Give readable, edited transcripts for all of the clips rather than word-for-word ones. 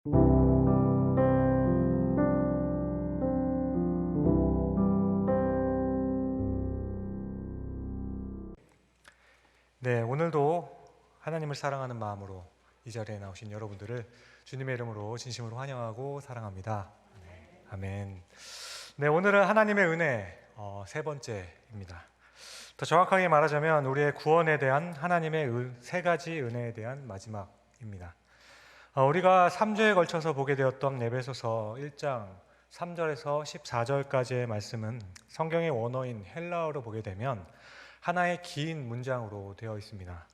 네, 오늘도 하나님을 사랑하는 마음으로 이 자리에 나오신 여러분들을 주님의 이름으로 진심으로 환영하고 사랑합니다. 아멘. 네, 오늘은 하나님의 은혜 세 번째입니다. 더 정확하게 말하자면 우리의 구원에 대한 하나님의 세 가지 은혜에 대한 마지막입니다. 우리가 3주에 걸쳐서 보게 되었던 에베소서 1장 3절에서 14절까지의 말씀은 성경의 원어인 헬라어로 보게 되면 하나의 긴 문장으로 되어 있습니다.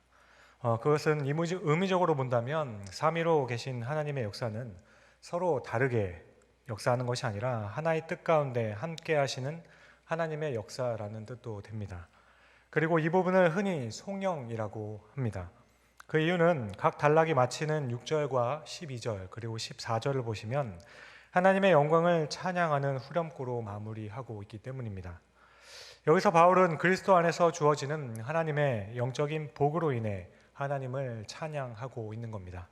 그것은 의미적으로 본다면 삼위로 계신 하나님의 역사는 서로 다르게 역사하는 것이 아니라 하나의 뜻 가운데 함께 하시는 하나님의 역사라는 뜻도 됩니다. 그리고 이 부분을 흔히 송영이라고 합니다. 그 이유는 각 단락이 마치는 6절과 12절 그리고 14절을 보시면 하나님의 영광을 찬양하는 후렴구로 마무리하고 있기 때문입니다. 여기서 바울은 그리스도 안에서 주어지는 하나님의 영적인 복으로 인해 하나님을 찬양하고 있는 겁니다.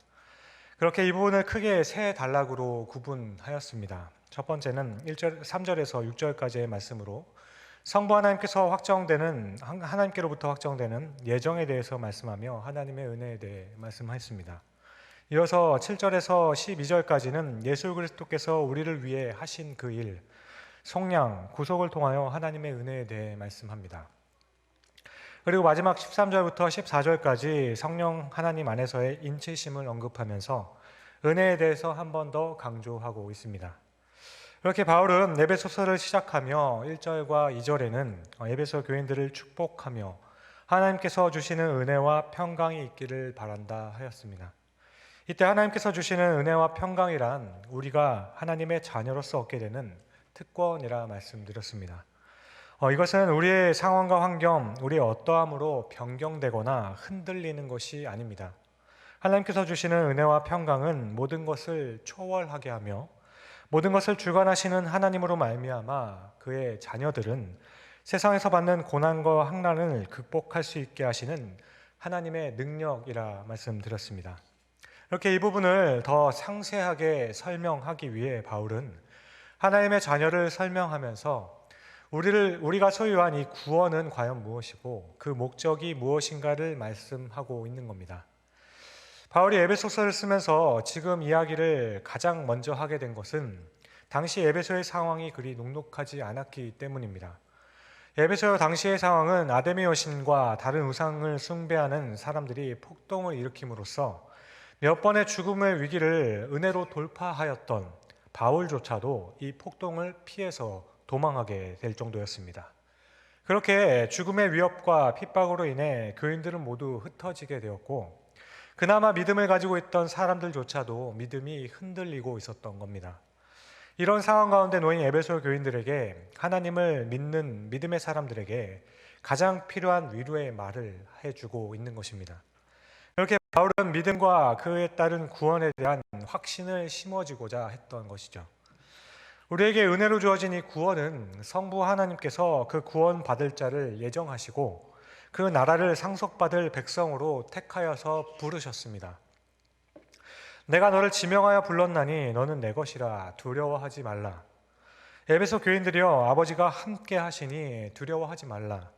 그렇게 이 부분을 크게 세 단락으로 구분하였습니다. 첫 번째는 3절에서 6절까지의 말씀으로 성부 하나님께로부터 확정되는 예정에 대해서 말씀하며 하나님의 은혜에 대해 말씀하였습니다. 이어서 7절에서 12절까지는 예수 그리스도께서 우리를 위해 하신 그 일, 속량, 구속을 통하여 하나님의 은혜에 대해 말씀합니다. 그리고 마지막 13절부터 14절까지 성령 하나님 안에서의 인치심을 언급하면서 은혜에 대해서 한 번 더 강조하고 있습니다. 이렇게 바울은 에베소서를 시작하며 1절과 2절에는 에베소 교인들을 축복하며 하나님께서 주시는 은혜와 평강이 있기를 바란다 하였습니다. 이때 하나님께서 주시는 은혜와 평강이란 우리가 하나님의 자녀로서 얻게 되는 특권이라 말씀드렸습니다. 이것은 우리의 상황과 환경, 우리의 어떠함으로 변경되거나 흔들리는 것이 아닙니다. 하나님께서 주시는 은혜와 평강은 모든 것을 초월하게 하며 모든 것을 주관하시는 하나님으로 말미암아 그의 자녀들은 세상에서 받는 고난과 환난을 극복할 수 있게 하시는 하나님의 능력이라 말씀드렸습니다. 이렇게 이 부분을 더 상세하게 설명하기 위해 바울은 하나님의 자녀를 설명하면서 우리가 소유한 이 구원은 과연 무엇이고 그 목적이 무엇인가를 말씀하고 있는 겁니다. 바울이 에베소서를 쓰면서 지금 이야기를 가장 먼저 하게 된 것은 당시 에베소의 상황이 그리 녹록하지 않았기 때문입니다. 에베소 당시의 상황은 아데미 여신과 다른 우상을 숭배하는 사람들이 폭동을 일으킴으로써 몇 번의 죽음의 위기를 은혜로 돌파하였던 바울조차도 이 폭동을 피해서 도망하게 될 정도였습니다. 그렇게 죽음의 위협과 핍박으로 인해 교인들은 모두 흩어지게 되었고 그나마 믿음을 가지고 있던 사람들조차도 믿음이 흔들리고 있었던 겁니다. 이런 상황 가운데 놓인 에베소 교인들에게 하나님을 믿는 믿음의 사람들에게 가장 필요한 위로의 말을 해주고 있는 것입니다. 이렇게 바울은 믿음과 그에 따른 구원에 대한 확신을 심어주고자 했던 것이죠. 우리에게 은혜로 주어진 이 구원은 성부 하나님께서 그 구원 받을 자를 예정하시고 그 나라를 상속받을 백성으로 택하여서 부르셨습니다. 내가 너를 지명하여 불렀나니 너는 내 것이라 두려워하지 말라. 에베소 교인들이여 아버지가 함께 하시니 두려워하지 말라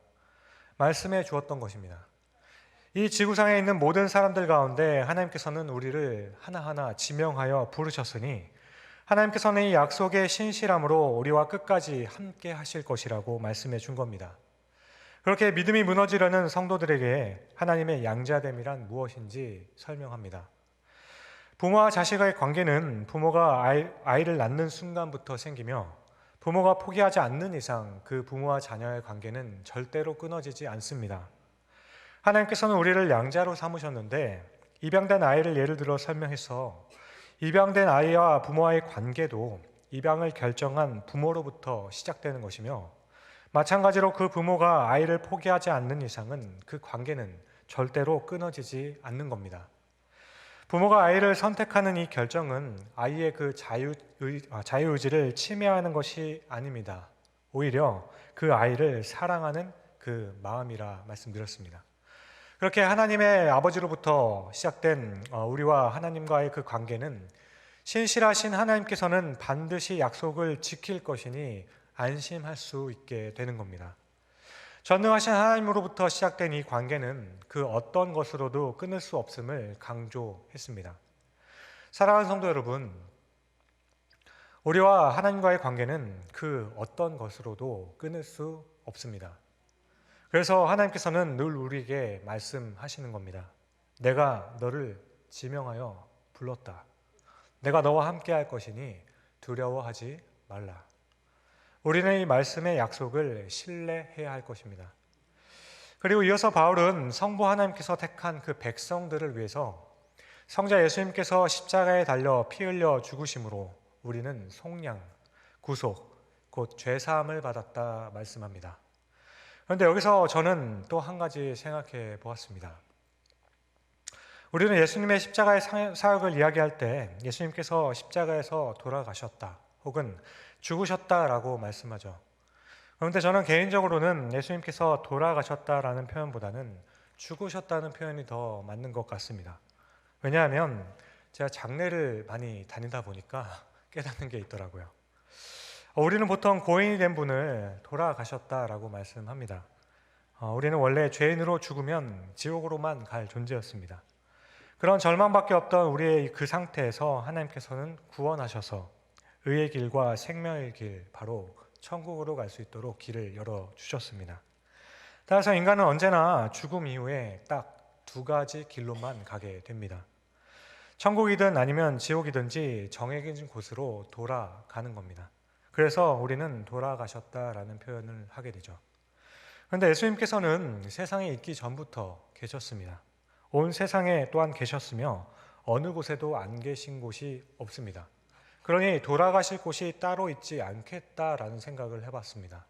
말씀해 주었던 것입니다. 이 지구상에 있는 모든 사람들 가운데 하나님께서는 우리를 하나하나 지명하여 부르셨으니 하나님께서는 이 약속의 신실함으로 우리와 끝까지 함께 하실 것이라고 말씀해 준 겁니다. 그렇게 믿음이 무너지려는 성도들에게 하나님의 양자됨이란 무엇인지 설명합니다. 부모와 자식의 관계는 부모가 아이를 낳는 순간부터 생기며 부모가 포기하지 않는 이상 그 부모와 자녀의 관계는 절대로 끊어지지 않습니다. 하나님께서는 우리를 양자로 삼으셨는데 입양된 아이를 예를 들어 설명해서 입양된 아이와 부모와의 관계도 입양을 결정한 부모로부터 시작되는 것이며 마찬가지로 그 부모가 아이를 포기하지 않는 이상은 그 관계는 절대로 끊어지지 않는 겁니다. 부모가 아이를 선택하는 이 결정은 아이의 그 자유의지를 침해하는 것이 아닙니다. 오히려 그 아이를 사랑하는 그 마음이라 말씀드렸습니다. 그렇게 하나님의 아버지로부터 시작된 우리와 하나님과의 그 관계는 신실하신 하나님께서는 반드시 약속을 지킬 것이니 안심할 수 있게 되는 겁니다. 전능하신 하나님으로부터 시작된 이 관계는 그 어떤 것으로도 끊을 수 없음을 강조했습니다. 사랑하는 성도 여러분, 우리와 하나님과의 관계는 그 어떤 것으로도 끊을 수 없습니다. 그래서 하나님께서는 늘 우리에게 말씀하시는 겁니다. 내가 너를 지명하여 불렀다. 내가 너와 함께 할 것이니 두려워하지 말라. 우리는 이 말씀의 약속을 신뢰해야 할 것입니다. 그리고 이어서 바울은 성부 하나님께서 택한 그 백성들을 위해서 성자 예수님께서 십자가에 달려 피 흘려 죽으심으로 우리는 속량, 구속, 곧 죄사함을 받았다 말씀합니다. 그런데 여기서 저는 또 한 가지 생각해 보았습니다. 우리는 예수님의 십자가의 사역을 이야기할 때 예수님께서 십자가에서 돌아가셨다 혹은 죽으셨다라고 말씀하죠. 그런데 저는 개인적으로는 예수님께서 돌아가셨다라는 표현보다는 죽으셨다는 표현이 더 맞는 것 같습니다. 왜냐하면 제가 장례를 많이 다니다 보니까 깨닫는 게 있더라고요. 우리는 보통 고인이 된 분을 돌아가셨다라고 말씀합니다. 우리는 원래 죄인으로 죽으면 지옥으로만 갈 존재였습니다. 그런 절망밖에 없던 우리의 그 상태에서 하나님께서는 구원하셔서 의의 길과 생명의 길, 바로 천국으로 갈 수 있도록 길을 열어주셨습니다. 따라서 인간은 언제나 죽음 이후에 딱 두 가지 길로만 가게 됩니다. 천국이든 아니면 지옥이든지 정해진 곳으로 돌아가는 겁니다. 그래서 우리는 돌아가셨다라는 표현을 하게 되죠. 그런데 예수님께서는 세상에 있기 전부터 계셨습니다. 온 세상에 또한 계셨으며 어느 곳에도 안 계신 곳이 없습니다. 그러니 돌아가실 곳이 따로 있지 않겠다라는 생각을 해봤습니다.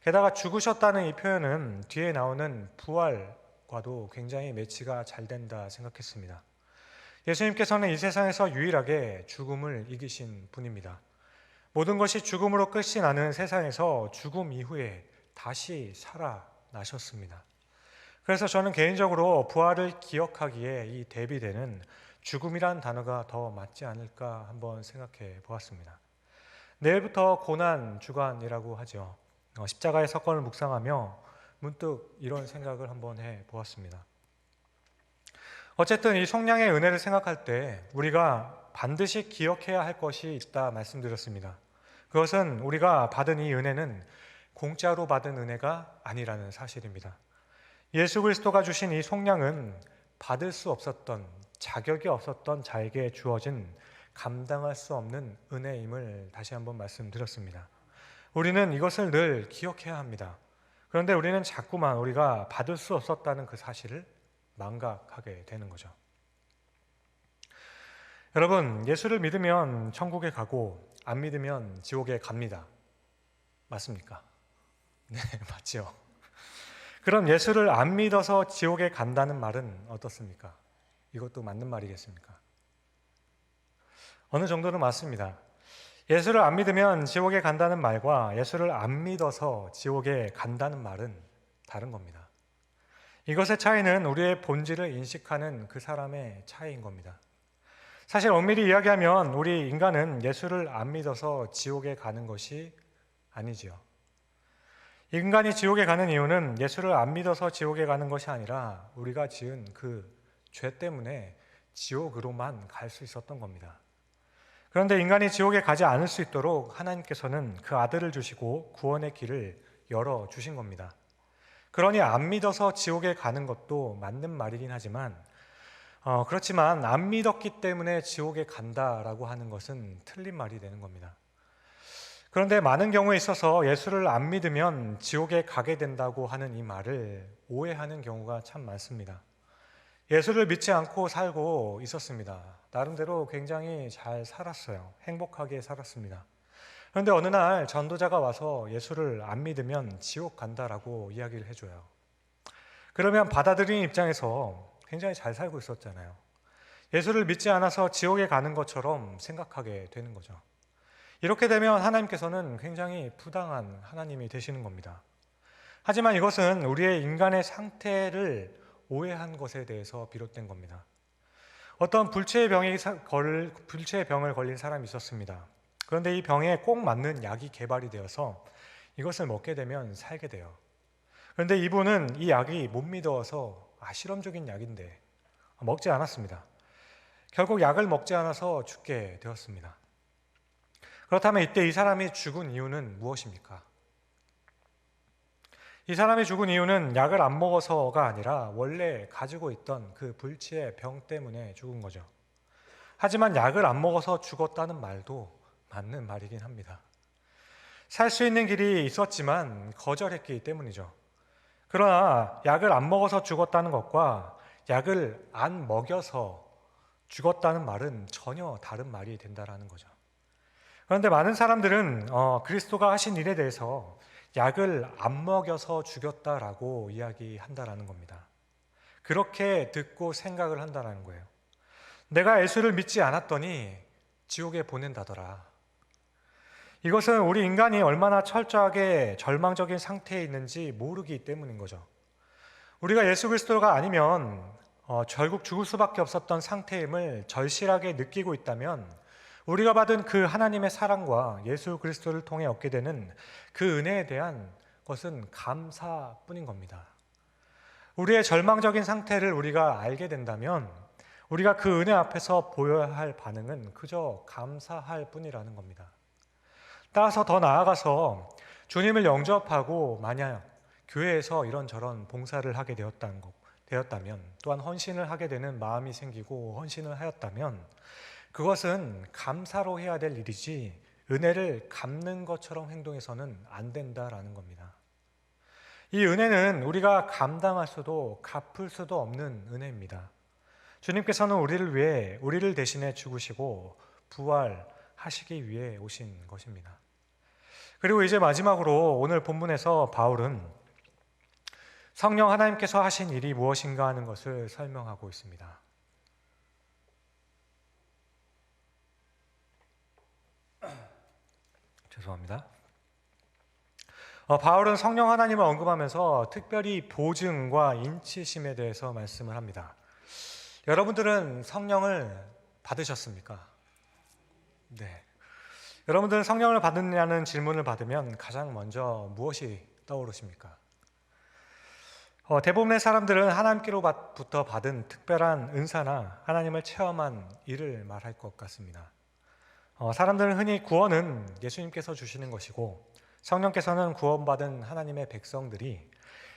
게다가 죽으셨다는 이 표현은 뒤에 나오는 부활과도 굉장히 매치가 잘 된다 생각했습니다. 예수님께서는 이 세상에서 유일하게 죽음을 이기신 분입니다. 모든 것이 죽음으로 끝이 나는 세상에서 죽음 이후에 다시 살아나셨습니다. 그래서 저는 개인적으로 부활을 기억하기에 이 대비되는 죽음이란 단어가 더 맞지 않을까 한번 생각해 보았습니다. 내일부터 고난 주간이라고 하죠. 십자가의 사건을 묵상하며 문득 이런 생각을 한번 해 보았습니다. 어쨌든 이 속량의 은혜를 생각할 때 우리가 반드시 기억해야 할 것이 있다 말씀드렸습니다. 그것은 우리가 받은 이 은혜는 공짜로 받은 은혜가 아니라는 사실입니다. 예수 그리스도가 주신 이 속량은 받을 수 없었던, 자격이 없었던 자에게 주어진 감당할 수 없는 은혜임을 다시 한번 말씀드렸습니다. 우리는 이것을 늘 기억해야 합니다. 그런데 우리는 자꾸만 우리가 받을 수 없었다는 그 사실을 망각하게 되는 거죠. 여러분, 예수를 믿으면 천국에 가고 안 믿으면 지옥에 갑니다. 맞습니까? 네, 맞죠. 그럼 예수를 안 믿어서 지옥에 간다는 말은 어떻습니까? 이것도 맞는 말이겠습니까? 어느 정도는 맞습니다. 예수를 안 믿으면 지옥에 간다는 말과 예수를 안 믿어서 지옥에 간다는 말은 다른 겁니다. 이것의 차이는 우리의 본질을 인식하는 그 사람의 차이인 겁니다. 사실 엄밀히 이야기하면 우리 인간은 예수를 안 믿어서 지옥에 가는 것이 아니지요. 인간이 지옥에 가는 이유는 예수를 안 믿어서 지옥에 가는 것이 아니라 우리가 지은 그 죄 때문에 지옥으로만 갈 수 있었던 겁니다. 그런데 인간이 지옥에 가지 않을 수 있도록 하나님께서는 그 아들을 주시고 구원의 길을 열어주신 겁니다. 그러니 안 믿어서 지옥에 가는 것도 맞는 말이긴 하지만 그렇지만 안 믿었기 때문에 지옥에 간다라고 하는 것은 틀린 말이 되는 겁니다. 그런데 많은 경우에 있어서 예수를 안 믿으면 지옥에 가게 된다고 하는 이 말을 오해하는 경우가 참 많습니다. 예수를 믿지 않고 살고 있었습니다. 나름대로 굉장히 잘 살았어요. 행복하게 살았습니다. 그런데 어느 날 전도자가 와서 예수를 안 믿으면 지옥 간다라고 이야기를 해줘요. 그러면 받아들이는 입장에서 굉장히 잘 살고 있었잖아요. 예수를 믿지 않아서 지옥에 가는 것처럼 생각하게 되는 거죠. 이렇게 되면 하나님께서는 굉장히 부당한 하나님이 되시는 겁니다. 하지만 이것은 우리의 인간의 상태를 오해한 것에 대해서 비롯된 겁니다. 어떤 불치의 병을 걸린 사람이 있었습니다. 그런데 이 병에 꼭 맞는 약이 개발이 되어서 이것을 먹게 되면 살게 돼요. 그런데 이분은 이 약이 못 믿어서 실험적인 약인데 먹지 않았습니다. 결국 약을 먹지 않아서 죽게 되었습니다. 그렇다면 이때 이 사람이 죽은 이유는 무엇입니까? 이 사람이 죽은 이유는 약을 안 먹어서가 아니라 원래 가지고 있던 그 불치의 병 때문에 죽은 거죠. 하지만 약을 안 먹어서 죽었다는 말도 맞는 말이긴 합니다. 살 수 있는 길이 있었지만 거절했기 때문이죠. 그러나 약을 안 먹어서 죽었다는 것과 약을 안 먹여서 죽었다는 말은 전혀 다른 말이 된다라는 거죠. 그런데 많은 사람들은 그리스도가 하신 일에 대해서 약을 안 먹여서 죽였다라고 이야기한다라는 겁니다. 그렇게 듣고 생각을 한다라는 거예요. 내가 예수를 믿지 않았더니 지옥에 보낸다더라. 이것은 우리 인간이 얼마나 철저하게 절망적인 상태에 있는지 모르기 때문인 거죠. 우리가 예수 그리스도가 아니면 결국 죽을 수밖에 없었던 상태임을 절실하게 느끼고 있다면 우리가 받은 그 하나님의 사랑과 예수 그리스도를 통해 얻게 되는 그 은혜에 대한 것은 감사뿐인 겁니다. 우리의 절망적인 상태를 우리가 알게 된다면 우리가 그 은혜 앞에서 보여야 할 반응은 그저 감사할 뿐이라는 겁니다. 따라서 더 나아가서 주님을 영접하고 만약 교회에서 이런저런 봉사를 하게 되었다면 또한 헌신을 하게 되는 마음이 생기고 헌신을 하였다면 그것은 감사로 해야 될 일이지 은혜를 갚는 것처럼 행동해서는 안 된다라는 겁니다. 이 은혜는 우리가 감당할 수도 갚을 수도 없는 은혜입니다. 주님께서는 우리를 위해 우리를 대신해 죽으시고 부활하시기 위해 오신 것입니다. 그리고 이제 마지막으로 오늘 본문에서 바울은 성령 하나님께서 하신 일이 무엇인가 하는 것을 설명하고 있습니다. 죄송합니다. 바울은 성령 하나님을 언급하면서 특별히 보증과 인치심에 대해서 말씀을 합니다. 여러분들은 성령을 받으셨습니까? 네. 여러분들은 성령을 받느냐는 질문을 받으면 가장 먼저 무엇이 떠오르십니까? 대부분의 사람들은 하나님께로부터 받은 특별한 은사나 하나님을 체험한 일을 말할 것 같습니다. 사람들은 흔히 구원은 예수님께서 주시는 것이고 성령께서는 구원받은 하나님의 백성들이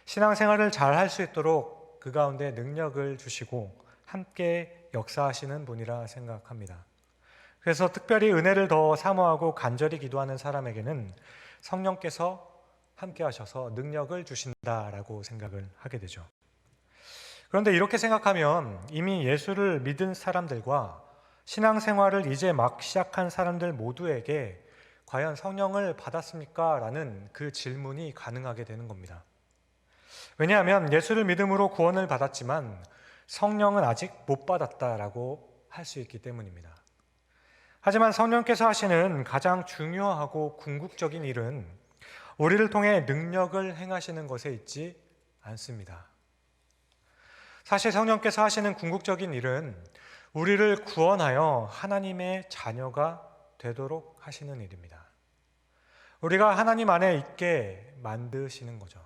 신앙생활을 잘 할 수 있도록 그 가운데 능력을 주시고 함께 역사하시는 분이라 생각합니다. 그래서 특별히 은혜를 더 사모하고 간절히 기도하는 사람에게는 성령께서 함께 하셔서 능력을 주신다라고 생각을 하게 되죠. 그런데 이렇게 생각하면 이미 예수를 믿은 사람들과 신앙생활을 이제 막 시작한 사람들 모두에게 과연 성령을 받았습니까? 라는 그 질문이 가능하게 되는 겁니다. 왜냐하면 예수를 믿음으로 구원을 받았지만 성령은 아직 못 받았다라고 할 수 있기 때문입니다. 하지만 성령께서 하시는 가장 중요하고 궁극적인 일은 우리를 통해 능력을 행하시는 것에 있지 않습니다. 사실 성령께서 하시는 궁극적인 일은 우리를 구원하여 하나님의 자녀가 되도록 하시는 일입니다. 우리가 하나님 안에 있게 만드시는 거죠.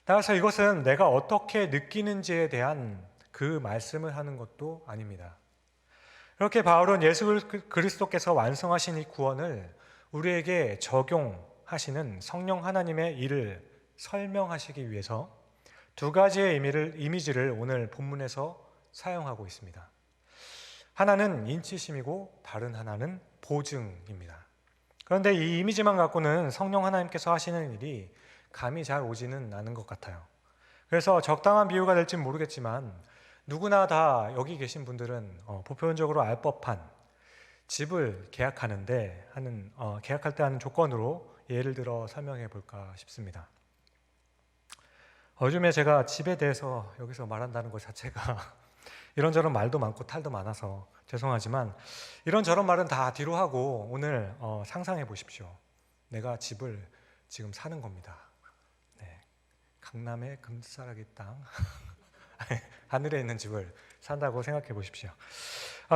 따라서 이것은 내가 어떻게 느끼는지에 대한 그 말씀을 하는 것도 아닙니다. 이렇게 바울은 예수 그리스도께서 완성하신 이 구원을 우리에게 적용하시는 성령 하나님의 일을 설명하시기 위해서 두 가지의 이미지를 오늘 본문에서 사용하고 있습니다. 하나는 인치심이고 다른 하나는 보증입니다. 그런데 이 이미지만 갖고는 성령 하나님께서 하시는 일이 감이 잘 오지는 않은 것 같아요. 그래서 적당한 비유가 될지 모르겠지만 누구나 다 여기 계신 분들은 보편적으로 알 법한 집을 계약할 때 하는 조건으로 예를 들어 설명해 볼까 싶습니다. 요즘에 제가 집에 대해서 여기서 말한다는 것 자체가 이런저런 말도 많고 탈도 많아서 죄송하지만 이런저런 말은 다 뒤로 하고 오늘 상상해 보십시오. 내가 집을 지금 사는 겁니다. 네. 강남의 금싸라기 땅 하늘에 있는 집을 산다고 생각해 보십시오.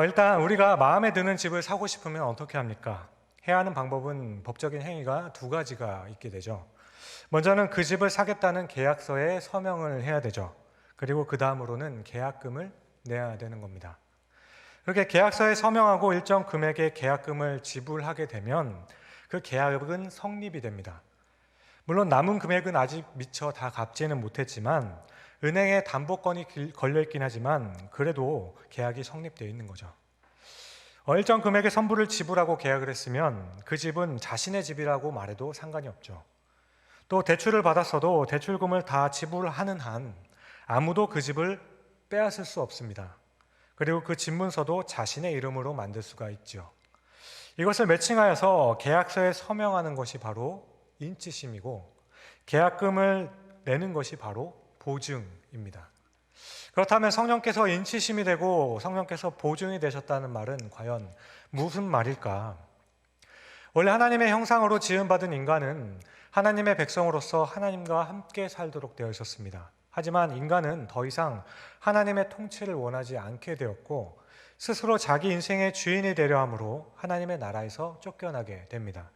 일단 우리가 마음에 드는 집을 사고 싶으면 어떻게 합니까? 해야 하는 방법은 법적인 행위가 두 가지가 있게 되죠. 먼저는 그 집을 사겠다는 계약서에 서명을 해야 되죠. 그리고 그 다음으로는 계약금을 내야 되는 겁니다. 그렇게 계약서에 서명하고 일정 금액의 계약금을 지불하게 되면 그 계약은 성립이 됩니다. 물론 남은 금액은 아직 미처 다 갚지는 못했지만 은행에 담보권이 걸려있긴 하지만 그래도 계약이 성립되어 있는 거죠. 일정 금액의 선불을 지불하고 계약을 했으면 그 집은 자신의 집이라고 말해도 상관이 없죠. 또 대출을 받았어도 대출금을 다 지불하는 한 아무도 그 집을 빼앗을 수 없습니다. 그리고 그 집문서도 자신의 이름으로 만들 수가 있죠. 이것을 매칭하여서 계약서에 서명하는 것이 바로 인치심이고 계약금을 내는 것이 바로 보증입니다. 그렇다면 성령께서 인치심이 되고 성령께서 보증이 되셨다는 말은 과연 무슨 말일까? 원래 하나님의 형상으로 지음받은 인간은 하나님의 백성으로서 하나님과 함께 살도록 되어 있었습니다. 하지만 인간은 더 이상 하나님의 통치를 원하지 않게 되었고 스스로 자기 인생의 주인이 되려 함으로 하나님의 나라에서 쫓겨나게 됩니다.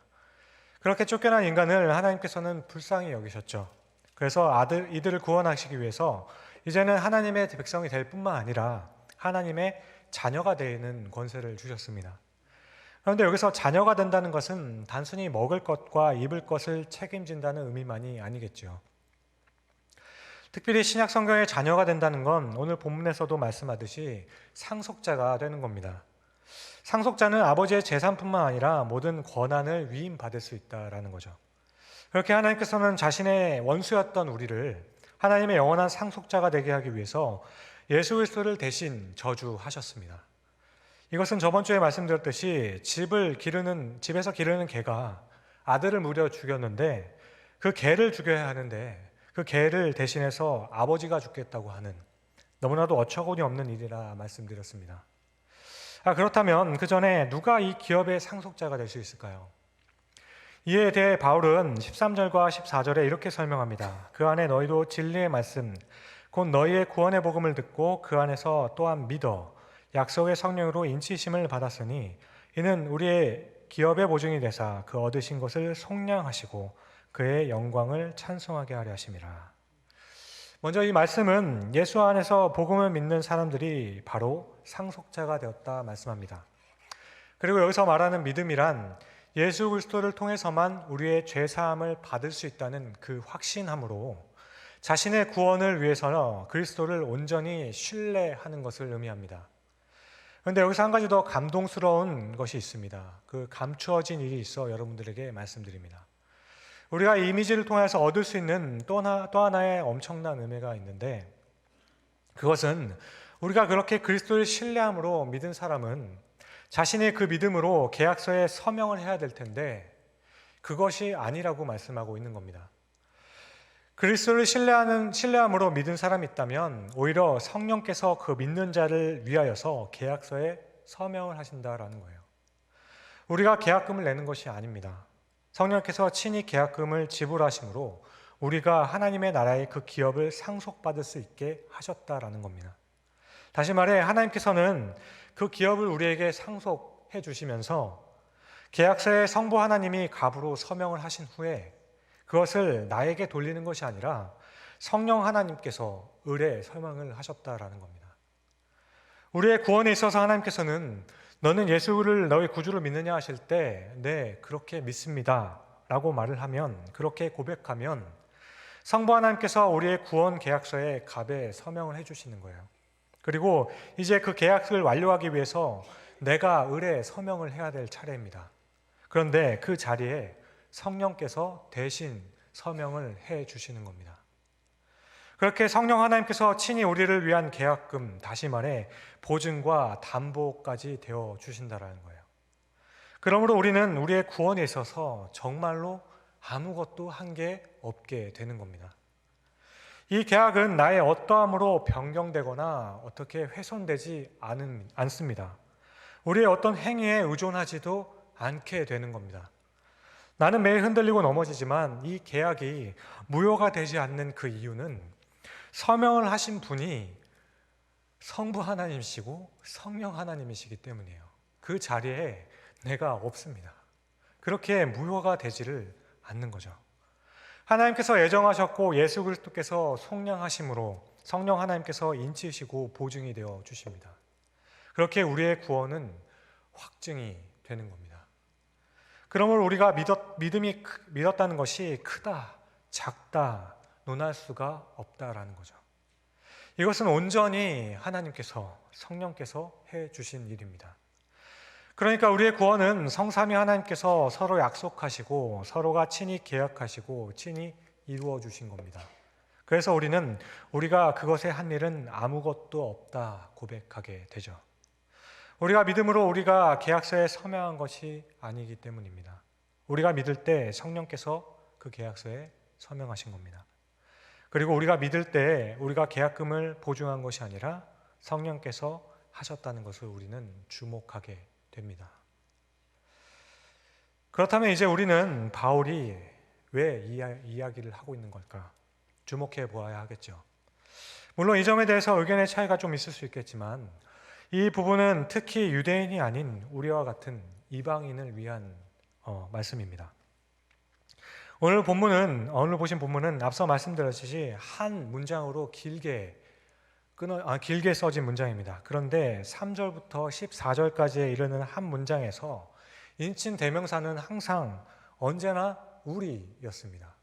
그렇게 쫓겨난 인간을 하나님께서는 불쌍히 여기셨죠. 그래서 이들을 구원하시기 위해서 이제는 하나님의 백성이 될 뿐만 아니라 하나님의 자녀가 되는 권세를 주셨습니다. 그런데 여기서 자녀가 된다는 것은 단순히 먹을 것과 입을 것을 책임진다는 의미만이 아니겠죠. 특별히 신약 성경의 자녀가 된다는 건 오늘 본문에서도 말씀하듯이 상속자가 되는 겁니다. 상속자는 아버지의 재산뿐만 아니라 모든 권한을 위임받을 수 있다라는 거죠. 그렇게 하나님께서는 자신의 원수였던 우리를 하나님의 영원한 상속자가 되게 하기 위해서 예수 그리스도를 대신 저주하셨습니다. 이것은 저번 주에 말씀드렸듯이 집에서 기르는 개가 아들을 무려 죽였는데 그 개를 죽여야 하는데 그 개를 대신해서 아버지가 죽겠다고 하는 너무나도 어처구니 없는 일이라 말씀드렸습니다. 그렇다면 그 전에 누가 이 기업의 상속자가 될 수 있을까요? 이에 대해 바울은 13절과 14절에 이렇게 설명합니다. 그 안에 너희도 진리의 말씀, 곧 너희의 구원의 복음을 듣고 그 안에서 또한 믿어 약속의 성령으로 인치심을 받았으니 이는 우리의 기업의 보증이 되사 그 얻으신 것을 속량하시고 그의 영광을 찬송하게 하려 하심이라. 먼저 이 말씀은 예수 안에서 복음을 믿는 사람들이 바로 상속자가 되었다 말씀합니다. 그리고 여기서 말하는 믿음이란 예수 그리스도를 통해서만 우리의 죄 사함을 받을 수 있다는 그 확신함으로 자신의 구원을 위해서는 그리스도를 온전히 신뢰하는 것을 의미합니다. 그런데 여기서 한 가지 더 감동스러운 것이 있습니다. 그 감추어진 일이 있어 여러분들에게 말씀드립니다. 우리가 이 이미지를 통해서 얻을 수 있는 또 하나의 엄청난 은혜가 있는데 그것은 우리가 그렇게 그리스도를 신뢰함으로 믿은 사람은 자신의 그 믿음으로 계약서에 서명을 해야 될 텐데 그것이 아니라고 말씀하고 있는 겁니다. 그리스도를 신뢰함으로 믿은 사람이 있다면 오히려 성령께서 그 믿는 자를 위하여서 계약서에 서명을 하신다라는 거예요. 우리가 계약금을 내는 것이 아닙니다. 성령께서 친히 계약금을 지불하심으로 우리가 하나님의 나라의 그 기업을 상속받을 수 있게 하셨다라는 겁니다. 다시 말해 하나님께서는 그 기업을 우리에게 상속해 주시면서 계약서에 성부 하나님이 갑으로 서명을 하신 후에 그것을 나에게 돌리는 것이 아니라 성령 하나님께서 을에 서명을 하셨다라는 겁니다. 우리의 구원에 있어서 하나님께서는 너는 예수를 너의 구주로 믿느냐 하실 때 네, 그렇게 믿습니다 라고 말을 하면 그렇게 고백하면 성부 하나님께서 우리의 구원 계약서에 갑에 서명을 해주시는 거예요. 그리고 이제 그 계약을 완료하기 위해서 내가 을에 서명을 해야 될 차례입니다. 그런데 그 자리에 성령께서 대신 서명을 해 주시는 겁니다. 그렇게 성령 하나님께서 친히 우리를 위한 계약금, 다시 말해 보증과 담보까지 되어 주신다라는 거예요. 그러므로 우리는 우리의 구원에 있어서 정말로 아무것도 한 게 없게 되는 겁니다. 이 계약은 나의 어떠함으로 변경되거나 어떻게 훼손되지 않습니다. 우리의 어떤 행위에 의존하지도 않게 되는 겁니다. 나는 매일 흔들리고 넘어지지만 이 계약이 무효가 되지 않는 그 이유는 서명을 하신 분이 성부 하나님이시고 성령 하나님이시기 때문이에요. 그 자리에 내가 없습니다. 그렇게 무효가 되지를 않는 거죠. 하나님께서 애정하셨고 예수 그리스도께서 속량하심으로 성령 하나님께서 인치시고 보증이 되어 주십니다. 그렇게 우리의 구원은 확증이 되는 겁니다. 그러므로 우리가 믿었다는 것이 크다, 작다, 논할 수가 없다라는 거죠. 이것은 온전히 하나님께서, 성령께서 해주신 일입니다. 그러니까 우리의 구원은 성삼위 하나님께서 서로 약속하시고 서로가 친히 계약하시고 친히 이루어 주신 겁니다. 그래서 우리는 우리가 그것에 한 일은 아무것도 없다 고백하게 되죠. 우리가 믿음으로 우리가 계약서에 서명한 것이 아니기 때문입니다. 우리가 믿을 때 성령께서 그 계약서에 서명하신 겁니다. 그리고 우리가 믿을 때 우리가 계약금을 보증한 것이 아니라 성령께서 하셨다는 것을 우리는 주목하게 됩니다. 그렇다면 이제 우리는 바울이 왜 이야기를 하고 있는 걸까? 주목해 보아야 하겠죠. 물론 이 점에 대해서 의견의 차이가 좀 있을 수 있겠지만 이 부분은 특히 유대인이 아닌 우리와 같은 이방인을 위한 말씀입니다. 오늘 보신 본문은 앞서 말씀드렸듯이 한 문장으로 길게 써진 문장입니다. 그런데 3절부터 14절까지에 이르는 한 문장에서 인칭 대명사는 항상 언제나 우리였습니다.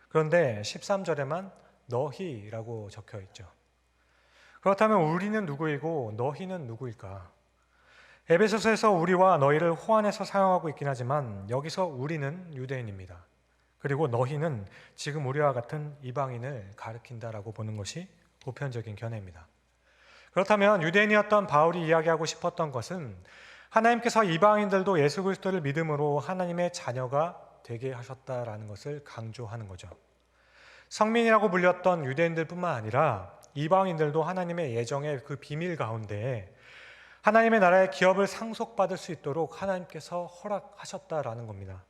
그런데 13절에만 너희라고 적혀 있죠. 그렇다면 우리는 누구이고 너희는 누구일까? 에베소서에서 우리와 너희를 호환해서 사용하고 있긴 하지만 여기서 우리는 유대인입니다. 그리고 너희는 지금 우리와 같은 이방인을 가리킨다라고 보는 것이 보편적인 견해입니다. 그렇다면 유대인이었던 바울이 이야기하고 싶었던 것은 하나님께서 이방인들도 예수 그리스도를 믿음으로 하나님의 자녀가 되게 하셨다라는 것을 강조하는 거죠. 성민이라고 불렸던 유대인들뿐만 아니라 이방인들도 하나님의 예정의 그 비밀 가운데 하나님의 나라의 기업을 상속받을 수 있도록 하나님께서 허락하셨다라는 겁니다.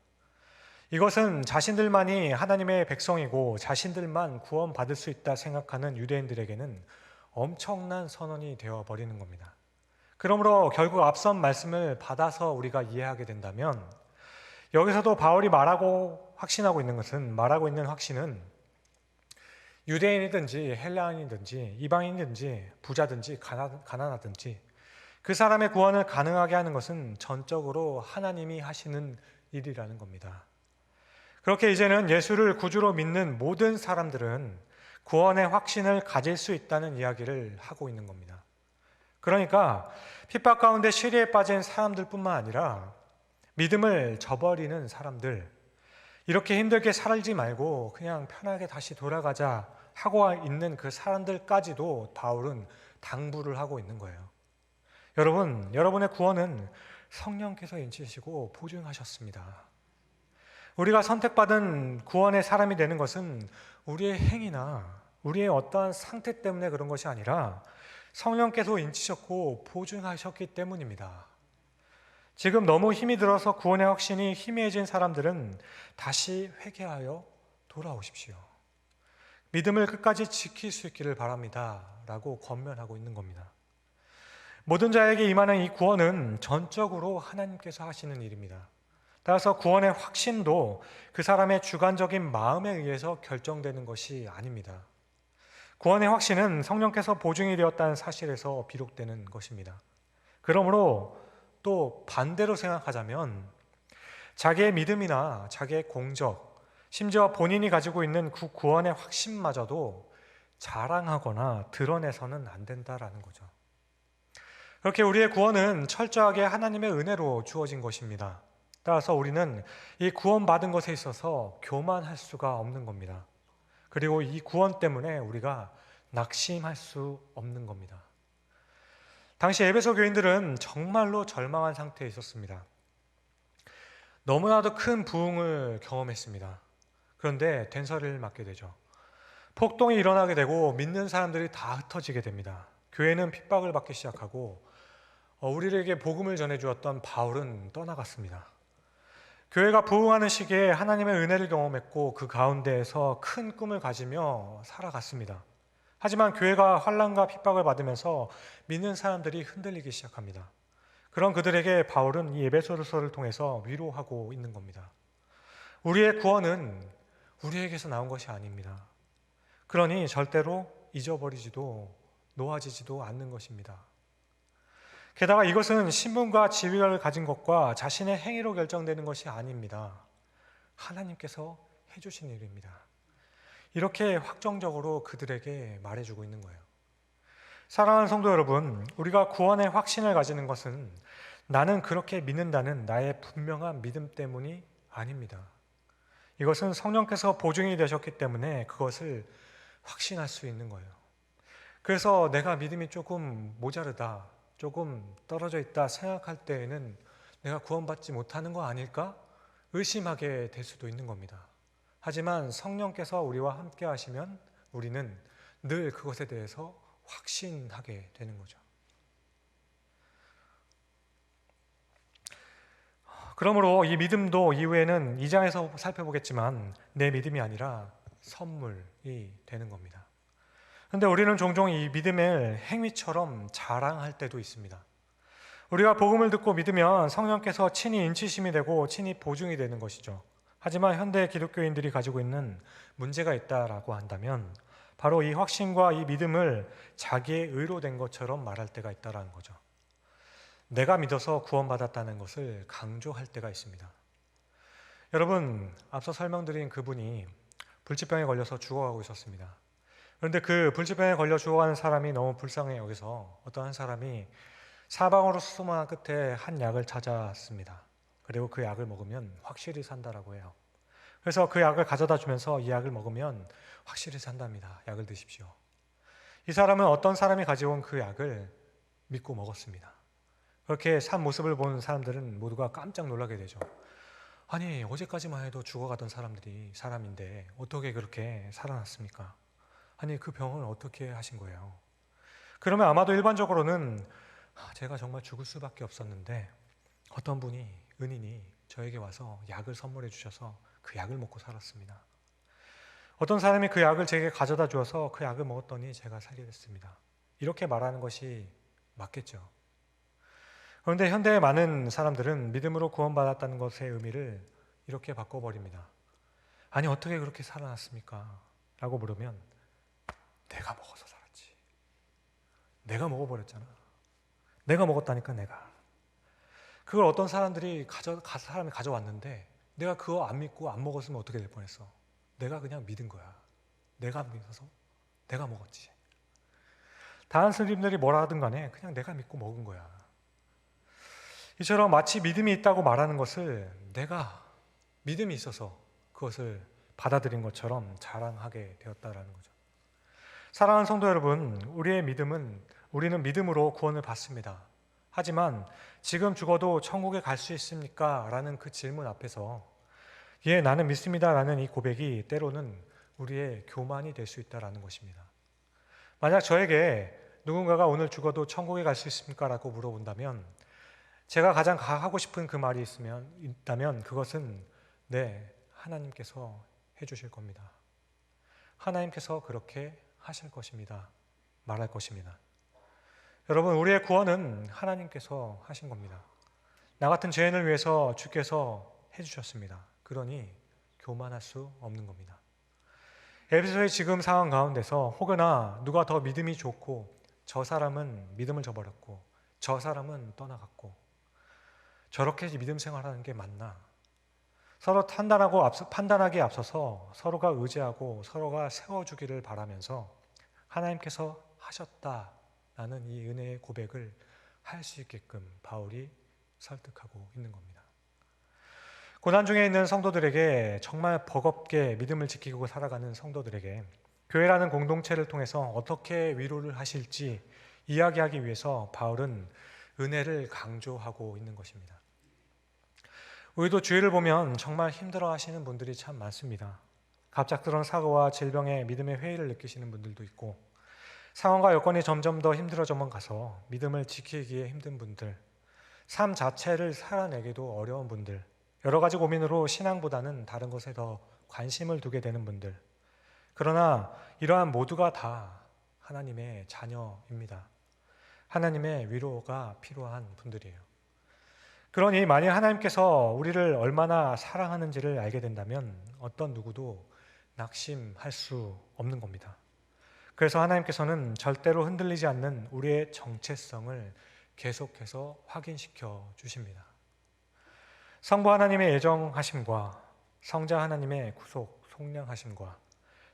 이것은 자신들만이 하나님의 백성이고 자신들만 구원받을 수 있다 생각하는 유대인들에게는 엄청난 선언이 되어버리는 겁니다. 그러므로 결국 앞선 말씀을 받아서 우리가 이해하게 된다면 여기서도 바울이 말하고 있는 확신은 유대인이든지 헬라인이든지 이방인이든지 부자든지 가난하든지 그 사람의 구원을 가능하게 하는 것은 전적으로 하나님이 하시는 일이라는 겁니다. 그렇게 이제는 예수를 구주로 믿는 모든 사람들은 구원의 확신을 가질 수 있다는 이야기를 하고 있는 겁니다. 그러니까 핍박 가운데 시리에 빠진 사람들뿐만 아니라 믿음을 저버리는 사람들, 이렇게 힘들게 살지 말고 그냥 편하게 다시 돌아가자 하고 있는 그 사람들까지도 바울은 당부를 하고 있는 거예요. 여러분의 구원은 성령께서 인치시고 보증하셨습니다. 우리가 선택받은 구원의 사람이 되는 것은 우리의 행위나 우리의 어떠한 상태 때문에 그런 것이 아니라 성령께서 인치셨고 보증하셨기 때문입니다. 지금 너무 힘이 들어서 구원의 확신이 희미해진 사람들은 다시 회개하여 돌아오십시오. 믿음을 끝까지 지킬 수 있기를 바랍니다. 라고 권면하고 있는 겁니다. 모든 자에게 임하는 이 구원은 전적으로 하나님께서 하시는 일입니다. 따라서 구원의 확신도 그 사람의 주관적인 마음에 의해서 결정되는 것이 아닙니다. 구원의 확신은 성령께서 보증이 되었다는 사실에서 비롯되는 것입니다. 그러므로 또 반대로 생각하자면 자기의 믿음이나 자기의 공적, 심지어 본인이 가지고 있는 그 구원의 확신마저도 자랑하거나 드러내서는 안 된다라는 거죠. 그렇게 우리의 구원은 철저하게 하나님의 은혜로 주어진 것입니다. 따라서 우리는 이 구원받은 것에 있어서 교만할 수가 없는 겁니다. 그리고 이 구원 때문에 우리가 낙심할 수 없는 겁니다. 당시 에베소 교인들은 정말로 절망한 상태에 있었습니다. 너무나도 큰 부흥을 경험했습니다. 그런데 된서리를 맞게 되죠. 폭동이 일어나게 되고 믿는 사람들이 다 흩어지게 됩니다. 교회는 핍박을 받기 시작하고 우리에게 복음을 전해주었던 바울은 떠나갔습니다. 교회가 부흥하는 시기에 하나님의 은혜를 경험했고 그 가운데에서 큰 꿈을 가지며 살아갔습니다. 하지만 교회가 환난과 핍박을 받으면서 믿는 사람들이 흔들리기 시작합니다. 그런 그들에게 바울은 이 에베소서를 통해서 위로하고 있는 겁니다. 우리의 구원은 우리에게서 나온 것이 아닙니다. 그러니 절대로 잊어버리지도 놓아지지도 않는 것입니다. 게다가 이것은 신분과 지위를 가진 것과 자신의 행위로 결정되는 것이 아닙니다. 하나님께서 해주신 일입니다. 이렇게 확정적으로 그들에게 말해주고 있는 거예요. 사랑하는 성도 여러분, 우리가 구원의 확신을 가지는 것은 나는 그렇게 믿는다는 나의 분명한 믿음 때문이 아닙니다. 이것은 성령께서 보증이 되셨기 때문에 그것을 확신할 수 있는 거예요. 그래서 내가 믿음이 조금 모자르다, 조금 떨어져 있다 생각할 때에는 내가 구원받지 못하는 거 아닐까? 의심하게 될 수도 있는 겁니다. 하지만 성령께서 우리와 함께 하시면 우리는 늘 그것에 대해서 확신하게 되는 거죠. 그러므로 이 믿음도 이후에는 2장에서 살펴보겠지만 내 믿음이 아니라 선물이 되는 겁니다. 그런데 우리는 종종 이 믿음을 행위처럼 자랑할 때도 있습니다. 우리가 복음을 듣고 믿으면 성령께서 친히 인치심이 되고 친히 보증이 되는 것이죠. 하지만 현대 기독교인들이 가지고 있는 문제가 있다라고 한다면 바로 이 확신과 이 믿음을 자기의 의로 된 것처럼 말할 때가 있다라는 거죠. 내가 믿어서 구원받았다는 것을 강조할 때가 있습니다. 여러분, 앞서 설명드린 그분이 불치병에 걸려서 죽어가고 있었습니다. 그런데 그 불치병에 걸려 죽어가는 사람이 너무 불쌍해 여기서 어떤 한 사람이 사방으로 수소문한 끝에 한 약을 찾았습니다. 그리고 그 약을 먹으면 확실히 산다라고 해요. 그래서 그 약을 가져다 주면서 이 약을 먹으면 확실히 산답니다. 약을 드십시오. 이 사람은 어떤 사람이 가져온 그 약을 믿고 먹었습니다. 그렇게 산 모습을 본 사람들은 모두가 깜짝 놀라게 되죠. 아니, 어제까지만 해도 죽어가던 사람인데 어떻게 그렇게 살아났습니까? 아니, 그 병을 어떻게 하신 거예요? 그러면 아마도 일반적으로는 제가 정말 죽을 수밖에 없었는데 어떤 분이, 은인이 저에게 와서 약을 선물해 주셔서 그 약을 먹고 살았습니다. 어떤 사람이 그 약을 제게 가져다 주어서 그 약을 먹었더니 제가 살게 됐습니다. 이렇게 말하는 것이 맞겠죠. 그런데 현대의 많은 사람들은 믿음으로 구원받았다는 것의 의미를 이렇게 바꿔버립니다. 아니, 어떻게 그렇게 살아났습니까? 라고 물으면 내가 먹어서 살았지. 내가 먹어버렸잖아. 내가 먹었다니까 내가. 그걸 어떤 사람이 가져왔는데 내가 그거 안 믿고 안 먹었으면 어떻게 될 뻔했어. 내가 그냥 믿은 거야. 내가 믿어서 내가 먹었지. 다른 스님들이 뭐라 하든 간에 그냥 내가 믿고 먹은 거야. 이처럼 마치 믿음이 있다고 말하는 것을 내가 믿음이 있어서 그것을 받아들인 것처럼 자랑하게 되었다라는 거죠. 사랑하는 성도 여러분, 우리는 믿음으로 구원을 받습니다. 하지만 지금 죽어도 천국에 갈 수 있습니까? 라는 그 질문 앞에서 예, 나는 믿습니다 라는 이 고백이 때로는 우리의 교만이 될 수 있다는 것입니다. 만약 저에게 누군가가 오늘 죽어도 천국에 갈 수 있습니까? 라고 물어본다면 제가 가장 하고 싶은 그 말이 있다면 그것은 네, 하나님께서 해주실 겁니다. 하나님께서 그렇게 하실 것입니다. 말할 것입니다. 여러분, 우리의 구원은 하나님께서 하신 겁니다. 나 같은 죄인을 위해서 주께서 해주셨습니다. 그러니 교만할 수 없는 겁니다. 에베소의 지금 상황 가운데서 혹여나 누가 더 믿음이 좋고 저 사람은 믿음을 저버렸고 저 사람은 떠나갔고 저렇게 믿음 생활하는 게 맞나? 서로 판단하기에 앞서서 서로가 의지하고 서로가 세워주기를 바라면서 하나님께서 하셨다라는 이 은혜의 고백을 할 수 있게끔 바울이 설득하고 있는 겁니다. 고난 중에 있는 성도들에게 정말 버겁게 믿음을 지키고 살아가는 성도들에게 교회라는 공동체를 통해서 어떻게 위로를 하실지 이야기하기 위해서 바울은 은혜를 강조하고 있는 것입니다. 우리도 주위를 보면 정말 힘들어 하시는 분들이 참 많습니다. 갑작스러운 사고와 질병에 믿음의 회의를 느끼시는 분들도 있고 상황과 여건이 점점 더 힘들어져만 가서 믿음을 지키기에 힘든 분들, 삶 자체를 살아내기도 어려운 분들, 여러 가지 고민으로 신앙보다는 다른 것에 더 관심을 두게 되는 분들, 그러나 이러한 모두가 다 하나님의 자녀입니다. 하나님의 위로가 필요한 분들이에요. 그러니 만일 하나님께서 우리를 얼마나 사랑하는지를 알게 된다면 어떤 누구도 낙심할 수 없는 겁니다. 그래서 하나님께서는 절대로 흔들리지 않는 우리의 정체성을 계속해서 확인시켜 주십니다. 성부 하나님의 예정하심과 성자 하나님의 구속, 속량하심과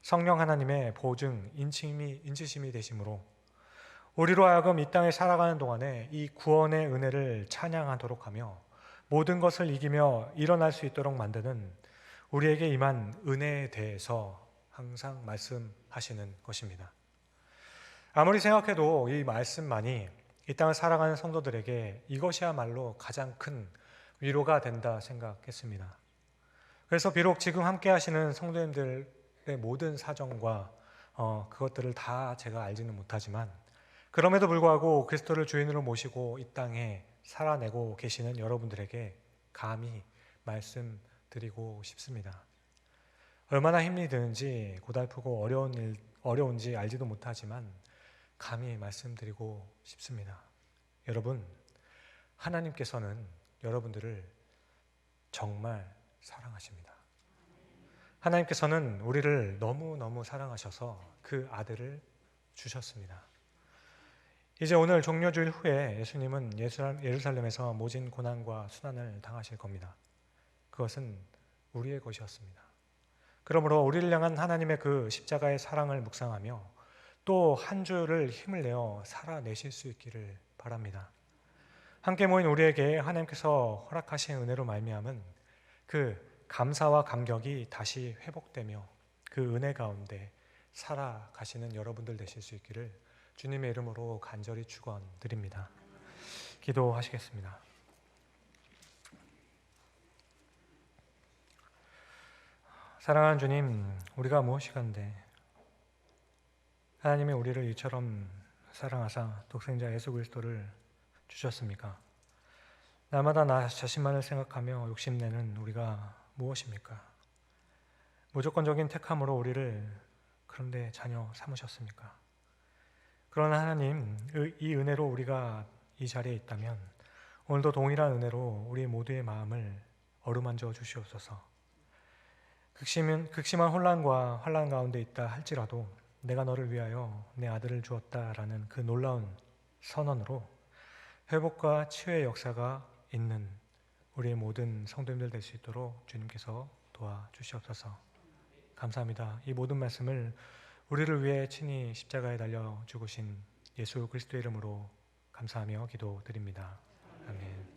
성령 하나님의 보증, 인치심이 되심으로 우리로 하여금 이 땅에 살아가는 동안에 이 구원의 은혜를 찬양하도록 하며 모든 것을 이기며 일어날 수 있도록 만드는 우리에게 임한 은혜에 대해서 항상 말씀하시는 것입니다. 아무리 생각해도 이 말씀만이 이 땅을 살아가는 성도들에게 이것이야말로 가장 큰 위로가 된다 생각했습니다. 그래서 비록 지금 함께 하시는 성도님들의 모든 사정과 그것들을 다 제가 알지는 못하지만 그럼에도 불구하고 그리스도를 주인으로 모시고 이 땅에 살아내고 계시는 여러분들에게 감히 말씀드리고 싶습니다. 얼마나 힘이 드는지 고달프고 어려운지 알지도 못하지만 감히 말씀드리고 싶습니다. 여러분, 하나님께서는 여러분들을 정말 사랑하십니다. 하나님께서는 우리를 너무너무 사랑하셔서 그 아들을 주셨습니다. 이제 오늘 종료주일 후에 예수님은 예루살렘에서 모진 고난과 수난을 당하실 겁니다. 그것은 우리의 것이었습니다. 그러므로 우리를 향한 하나님의 그 십자가의 사랑을 묵상하며 또 한 주를 힘을 내어 살아내실 수 있기를 바랍니다. 함께 모인 우리에게 하나님께서 허락하신 은혜로 말미암은 그 감사와 감격이 다시 회복되며 그 은혜 가운데 살아가시는 여러분들 되실 수 있기를 주님의 이름으로 간절히 축원드립니다. 기도하시겠습니다. 사랑하는 주님, 우리가 무엇이간데 하나님이 우리를 이처럼 사랑하사 독생자 예수 그리스도를 주셨습니까? 날마다 나 자신만을 생각하며 욕심내는 우리가 무엇입니까? 무조건적인 택함으로 우리를 그런데 자녀 삼으셨습니까? 그러나 하나님, 이 은혜로 우리가 이 자리에 있다면 오늘도 동일한 은혜로 우리 모두의 마음을 어루만져 주시옵소서. 극심한 혼란과 환난 가운데 있다 할지라도 내가 너를 위하여 내 아들을 주었다라는 그 놀라운 선언으로 회복과 치유의 역사가 있는 우리의 모든 성도님들 될 수 있도록 주님께서 도와주시옵소서. 감사합니다. 이 모든 말씀을 우리를 위해 친히 십자가에 달려 죽으신 예수 그리스도의 이름으로 감사하며 기도드립니다. 아멘.